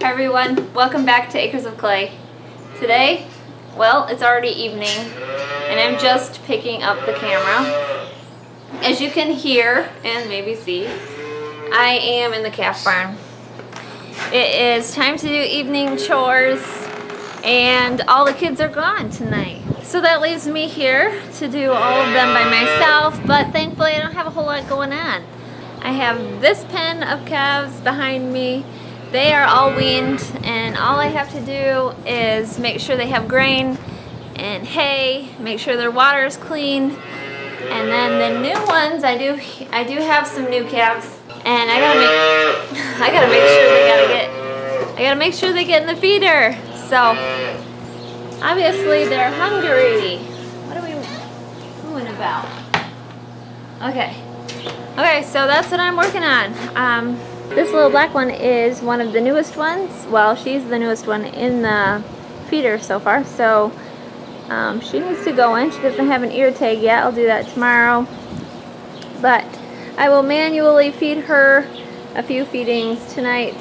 Hi everyone, welcome back to Acres of Clay. Today, well, it's already evening and I'm just picking up the camera. As you can hear and maybe see, I am in the calf barn. It is time to do evening chores and all the kids are gone tonight. So that leaves me here to do all of them by myself, but thankfully I don't have a whole lot going on. I have this pen of calves behind me. They are all weaned and all I have to do is make sure they have grain and hay, make sure their water is clean, and then the new ones, I do have some new calves, and I gotta make sure they get in the feeder. So obviously they're hungry. What are we doing about? Okay, so that's what I'm working on. This little black one is one of the newest ones. Well, she's the newest one in the feeder so far, so she needs to go in. She doesn't have an ear tag yet. I'll do that tomorrow. But I will manually feed her a few feedings tonight.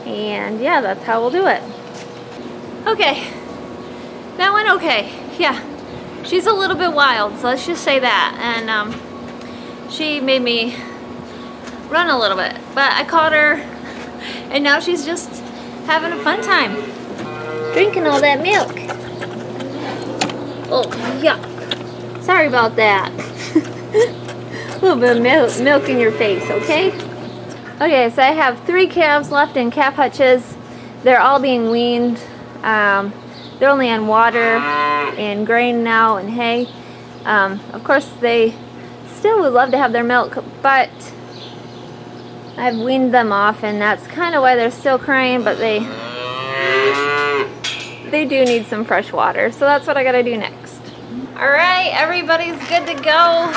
And yeah, that's how we'll do it. Okay, that went okay. Yeah, she's a little bit wild, so let's just say that. And she made me run a little bit, but I caught her and now she's just having a fun time drinking all that milk. Oh, yuck. Sorry about that. A little bit of milk in your face, okay? Okay, so I have 3 calves left in calf hutches. They're all being weaned. They're only on water and grain now and hay. Of course, they still would love to have their milk, but I've weaned them off, and that's kind of why they're still crying, but they do need some fresh water, so that's what I gotta do next. Alright, everybody's good to go.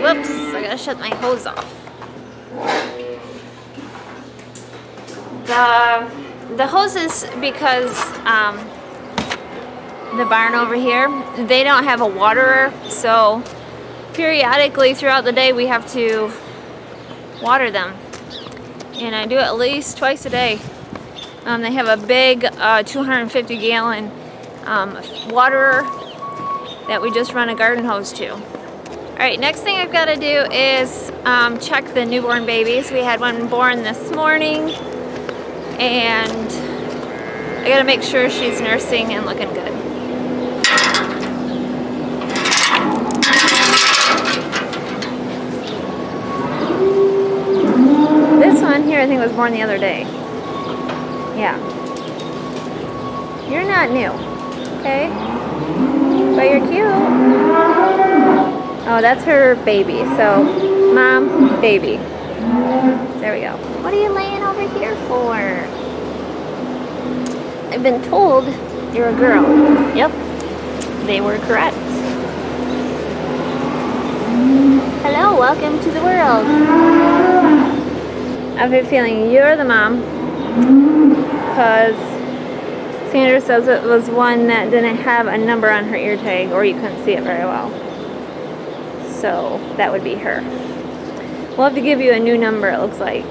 Whoops, I gotta shut my hose off. The hose is because the barn over here, they don't have a waterer, so periodically throughout the day we have to water them, and I do it at least twice a day. They have a big 250 gallon waterer that we just run a garden hose to. Alright, next thing I've got to do is check the newborn babies. We had one born this morning and I got to make sure she's nursing and looking good. This one here I think was born the other day. Yeah. You're not new, okay? But you're cute. Oh, that's her baby. So, mom, baby. There we go. What are you laying over here for? I've been told you're a girl. Yep, they were correct. Hello, welcome to the world. I have a feeling you're the mom, because Sandra says it was one that didn't have a number on her ear tag, or you couldn't see it very well. So that would be her. We'll have to give you a new number, it looks like.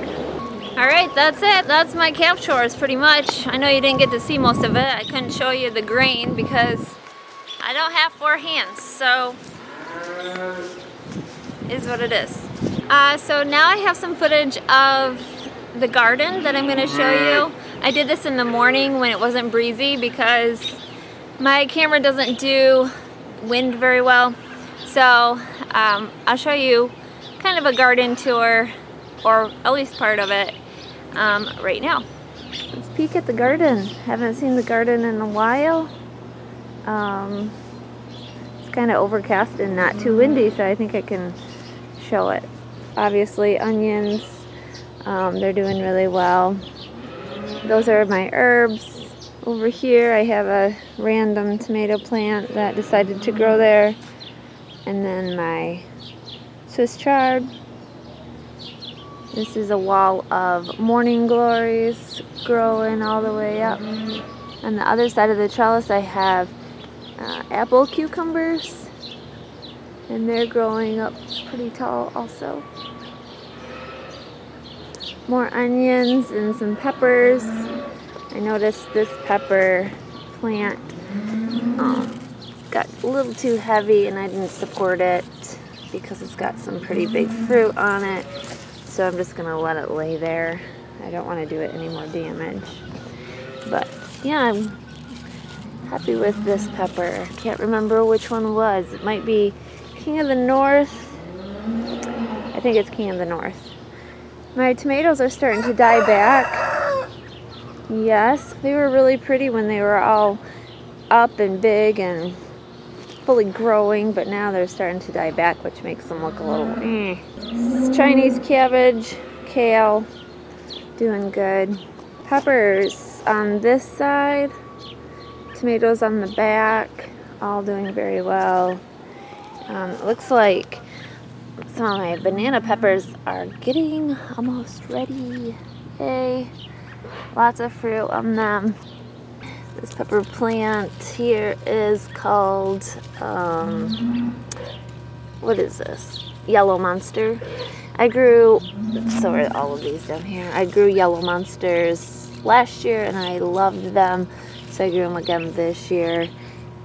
Alright, that's it. That's my calf chores pretty much. I know you didn't get to see most of it. I couldn't show you the grain because I don't have 4 hands, so it is what it is. So now I have some footage of the garden that I'm going to show you. I did this in the morning when it wasn't breezy because my camera doesn't do wind very well. So I'll show you kind of a garden tour, or at least part of it, right now. Let's peek at the garden. Haven't seen the garden in a while. It's kind of overcast and not too windy, so I think I can show it. Obviously onions, they're doing really well. Those are my herbs. Over here I have a random tomato plant that decided to grow there, and then my Swiss chard. This is a wall of morning glories growing all the way up. On the other side of the trellis I have apple cucumbers, and they're growing up pretty tall also. more onions and some peppers. I noticed this pepper plant got a little too heavy and I didn't support it because it's got some pretty big fruit on it. So I'm just gonna let it lay there. I don't want to do it any more damage. But yeah, I'm happy with this pepper. I can't remember which one it was. It might be King of the North. I think it's King of the North. My tomatoes are starting to die back. Yes, they were really pretty when they were all up and big and fully growing, but now they're starting to die back, which makes them look a little Chinese cabbage, kale, doing good. Peppers on this side, tomatoes on the back, all doing very well. It looks like some of my banana peppers are getting almost ready. Yay! Lots of fruit on them. This pepper plant here is called, what is this? Yellow Monster. I grew, so are all of these down here. I grew yellow monsters last year and I loved them. So I grew them again this year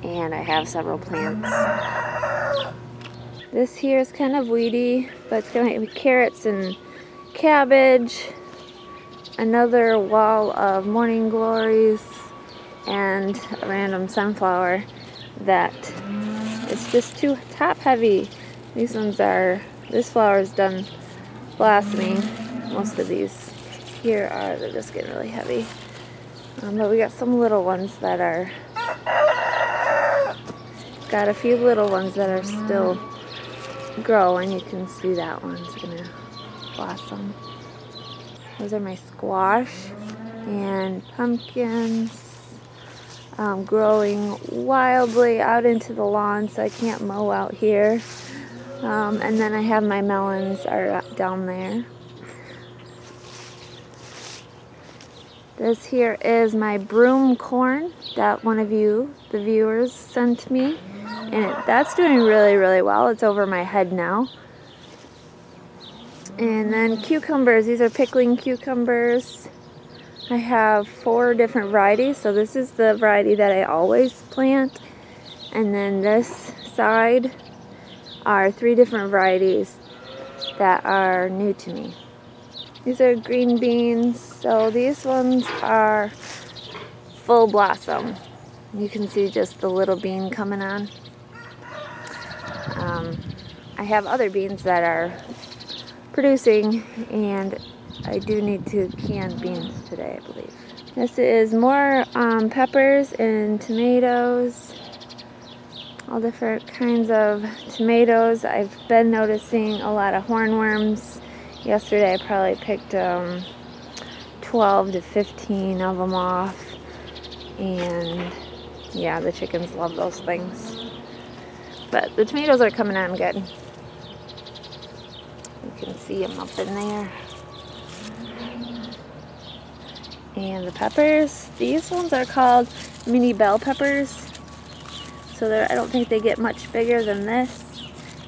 and I have several plants. This here is kind of weedy, but it's gonna be carrots and cabbage. Another wall of morning glories and a random sunflower that is just too top heavy. These ones are, this flower is done blossoming. Most of these here are, they're just getting really heavy. But we got some little ones that are, got a few little ones that are still growing. You can see that one's gonna blossom. Those are my squash and pumpkins. Growing wildly out into the lawn, so I can't mow out here. And then I have my melons are down there. This here is my broom corn that one of you, the viewers, sent me. And that's doing really, really well. It's over my head now. And then cucumbers. These are pickling cucumbers. I have 4 different varieties. So this is the variety that I always plant. And then this side are 3 different varieties that are new to me. These are green beans. So these ones are full blossom. You can see just the little bean coming on. I have other beans that are producing, and I do need to can beans today, I believe. This is more peppers and tomatoes, all different kinds of tomatoes. I've been noticing a lot of hornworms. Yesterday I probably picked 12 to 15 of them off, and yeah, the chickens love those things. But the tomatoes are coming on good. You can see them up in there. And the peppers, these ones are called mini bell peppers. So I don't think they get much bigger than this.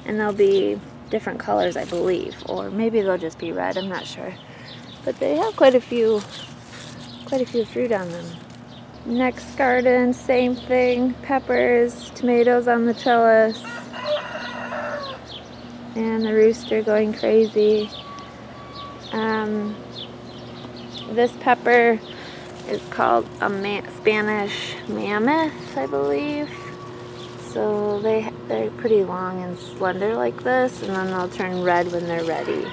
And they'll be different colors, I believe. Or maybe they'll just be red, I'm not sure. But they have quite a few fruit on them. Next garden, same thing. Peppers, tomatoes on the trellis. And the rooster going crazy. This pepper is called a Spanish mammoth, I believe. So they're pretty long and slender like this, and then they'll turn red when they're ready.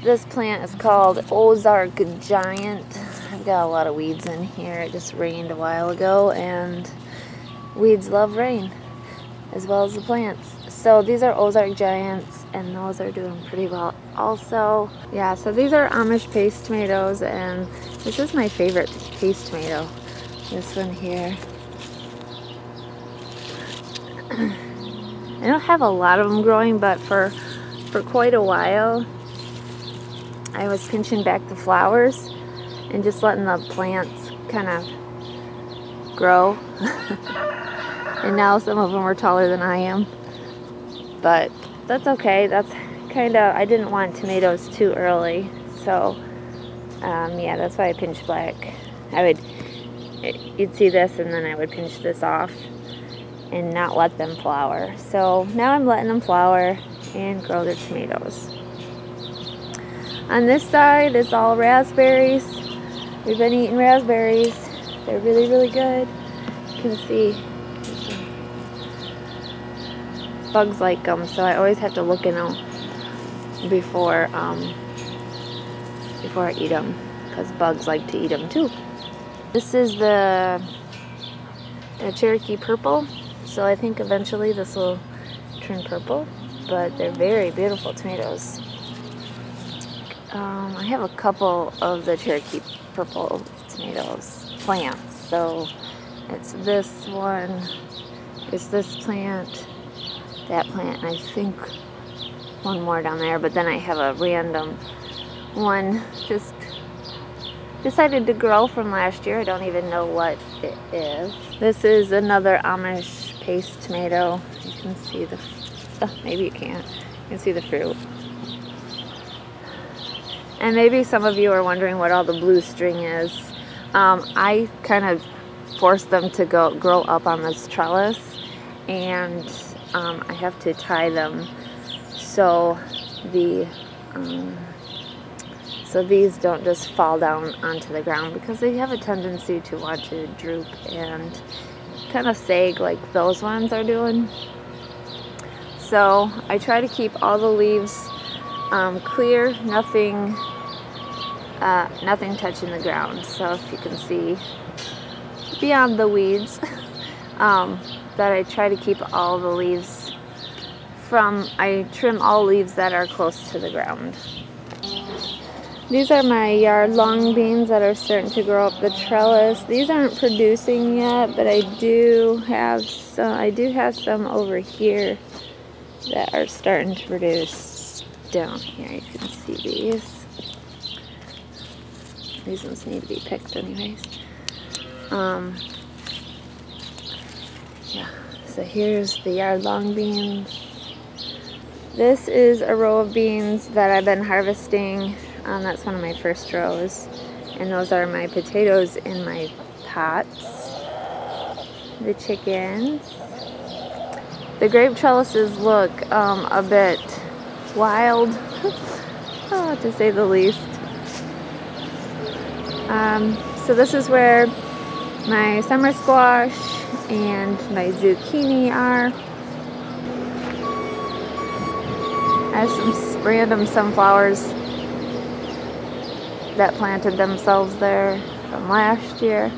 This plant is called Ozark Giant. I've got a lot of weeds in here. It just rained a while ago, and weeds love rain, as well as the plants. So these are Ozark Giants, and those are doing pretty well also. Yeah, so these are Amish paste tomatoes, and this is my favorite paste tomato. This one here. I don't have a lot of them growing, but for quite a while, I was pinching back the flowers and just letting the plants kind of grow. And now some of them are taller than I am. But that's okay. That's kind of, I didn't want tomatoes too early. So Yeah, that's why I pinch black. You'd see this and then I would pinch this off and not let them flower. So now I'm letting them flower and grow their tomatoes. On this side is all raspberries. We've been eating raspberries. They're really, really good. You can see bugs like them, so I always have to look in them before I eat them, because bugs like to eat them too. This is the Cherokee purple, so I think eventually this will turn purple, but they're very beautiful tomatoes. I have a couple of the Cherokee purple tomatoes plants, so it's this one, it's this plant, that plant, and I think one more down there, but then I have a random one just decided to grow from last year. I don't even know what it is. This is another Amish paste tomato. You can see the, maybe you can't. You can see the fruit. And maybe some of you are wondering what all the blue string is. I kind of forced them to grow up on this trellis, and I have to tie them so so these don't just fall down onto the ground, because they have a tendency to want to droop and kind of sag like those ones are doing. So I try to keep all the leaves clear, nothing touching the ground. So if you can see beyond the weeds, that I try to keep all the leaves I trim all leaves that are close to the ground. These are my yard long beans that are starting to grow up the trellis. These aren't producing yet, but I do have some over here that are starting to produce down here. You can see these. These ones need to be picked anyways. Yeah, so here's the yard long beans. This is a row of beans that I've been harvesting. That's one of my first rows. And those are my potatoes in my pots. The chickens. The grape trellises look a bit wild, to say the least. So this is where my summer squash and my zucchini are. I have some random sunflowers that planted themselves there from last year.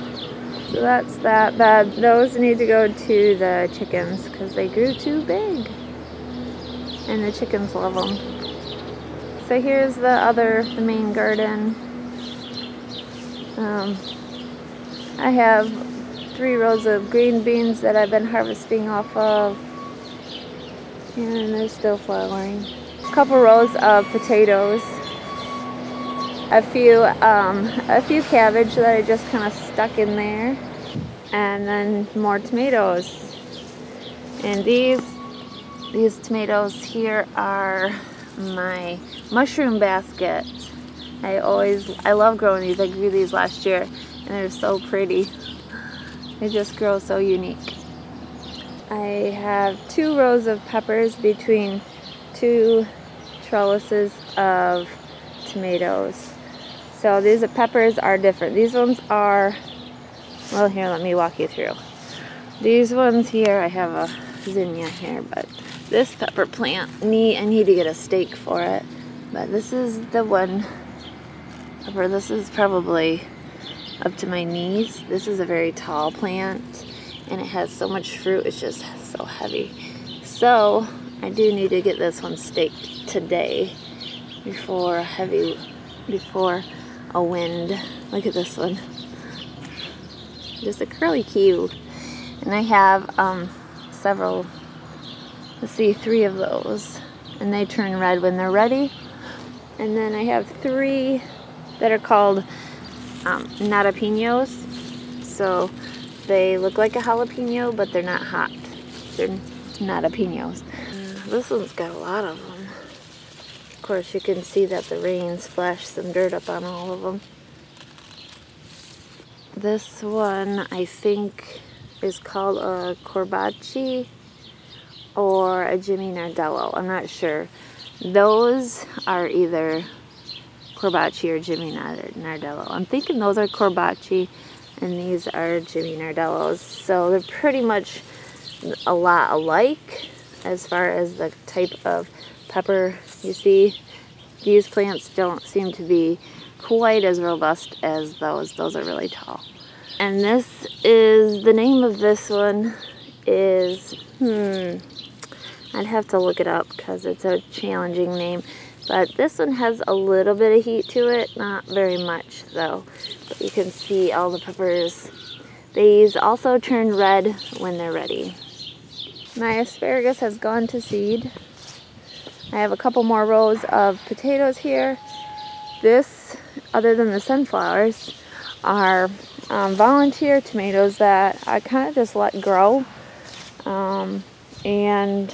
So that's that bed. Those need to go to the chickens because they grew too big. And the chickens love them. So here's the main garden. I have 3 rows of green beans that I've been harvesting off of. And they're still flowering. A couple rows of potatoes. A few cabbage that I just kind of stuck in there, and then more tomatoes. And these tomatoes here are my mushroom basket. I love growing these. I grew these last year, and they're so pretty. They just grow so unique. I have 2 rows of peppers between 2 trellises of tomatoes. So these peppers are different. These ones are, well, here, let me walk you through. These ones here, I have a zinnia here, but this pepper plant, I need to get a stake for it. But this is the one pepper. This is probably up to my knees. This is a very tall plant, and it has so much fruit, it's just so heavy. So I do need to get this one staked today before a wind. Look at this one. Just a curly cue. And I have several, let's see, 3 of those. And they turn red when they're ready. And then I have 3 that are called jalapenos. So they look like a jalapeno, but they're not hot. They're jalapenos. This one's got a lot of them. Of course, you can see that the rain splashed some dirt up on all of them. This one, I think, is called a corbaci or a Jimmy Nardello. I'm not sure. Those are either corbaci or Jimmy Nardello. I'm thinking those are corbaci and these are Jimmy Nardellos. So they're pretty much a lot alike as far as the type of pepper you see. These plants don't seem to be quite as robust as those. Those are really tall. And this is, the name of this one is, I'd have to look it up because it's a challenging name. But this one has a little bit of heat to it, not very much though. But you can see all the peppers. These also turn red when they're ready. My asparagus has gone to seed. I have a couple more rows of potatoes here. This, other than the sunflowers, are volunteer tomatoes that I kind of just let grow. And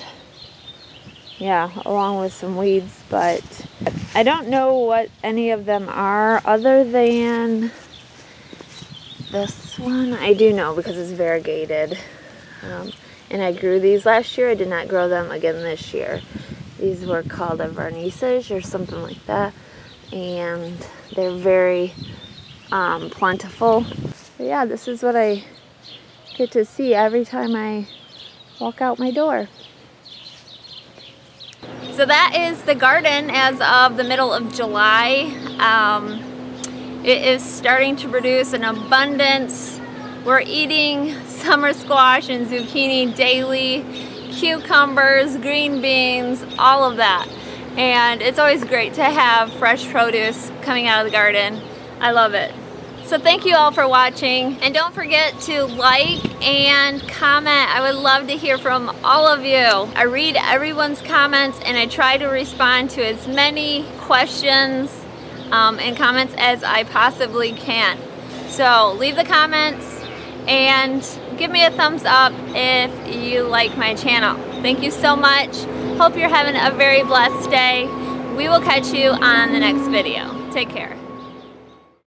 yeah, along with some weeds, but I don't know what any of them are other than this one. I do know because it's variegated. And I grew these last year. I did not grow them again this year. These were called a vernissage or something like that. And they're very plentiful. But yeah, this is what I get to see every time I walk out my door. So that is the garden as of the middle of July. It is starting to produce an abundance. We're eating summer squash and zucchini daily, cucumbers, green beans, all of that. And it's always great to have fresh produce coming out of the garden. I love it. So thank you all for watching, and don't forget to like and comment. I would love to hear from all of you. I read everyone's comments and I try to respond to as many questions and comments as I possibly can. So leave the comments and give me a thumbs up if you like my channel. Thank you so much. Hope you're having a very blessed day. We will catch you on the next video. Take care.